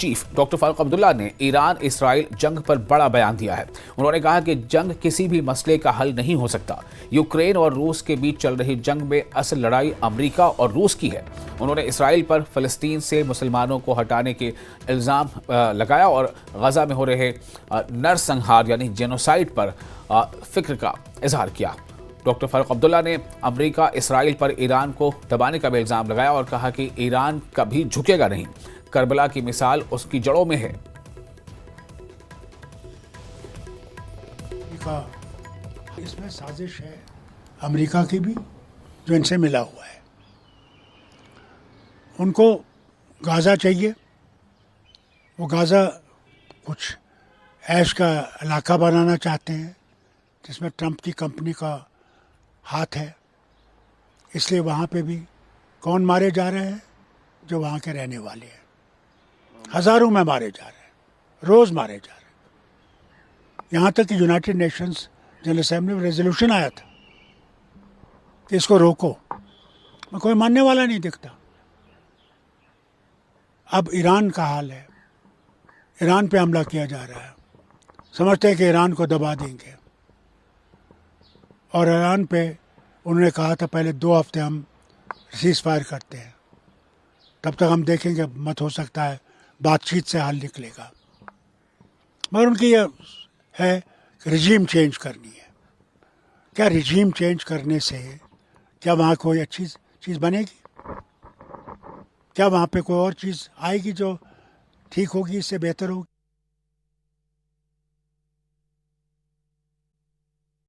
Chief doctor Farooq Abdullah ने Iran Israel जंग पर बड़ा बयान दिया है। उन्होंने कहा कि जंग किसी भी मसले का हल नहीं हो सकता। यूक्रेन और रूस के बीच चल रही जंग में असल लड़ाई अमेरिका और रूस की है। उन्होंने इसराइल पर फलस्तीन से मुसलमानों को हटाने के इल्ज़ाम लगाया और गजा में हो रहे नरसंहार यानी जेनोसाइड पर फिक्र का इजहार किया। डॉक्टर फारूक अब्दुल्ला ने अमेरिका इसराइल पर ईरान को दबाने का भी इल्ज़ाम लगाया और कहा कि ईरान कभी झुकेगा नहीं। करबला की मिसाल उसकी जड़ों में है। इसमें साजिश है अमेरिका की भी, जो इनसे मिला हुआ है। उनको गाज़ा चाहिए। वो गाज़ा कुछ ऐश का इलाका बनाना चाहते हैं जिसमें ट्रंप की कंपनी का हाथ है। इसलिए वहाँ पे भी कौन मारे जा रहे हैं? जो वहाँ के रहने वाले हैं। हज़ारों में मारे जा रहे हैं, रोज़ मारे जा रहे हैं। यहाँ तक कि यूनाइटेड नेशंस जनरल असेंबली में रेजोल्यूशन आया था कि इसको रोको, मैं कोई मानने वाला नहीं दिखता। अब ईरान का हाल है, ईरान पे हमला किया जा रहा है। समझते हैं कि ईरान को दबा देंगे, और ईरान पे उन्होंने कहा था पहले 2 हफ्ते हम सीज़ फायर करते हैं, तब तक हम देखेंगे, मत हो सकता है बातचीत से हल निकलेगा। मगर उनकी यह है कि रिजीम चेंज करनी है। क्या रिजीम चेंज करने से क्या वहाँ कोई अच्छी चीज़ बनेगी? क्या वहाँ पे कोई और चीज़ आएगी जो ठीक होगी, इससे बेहतर होगी?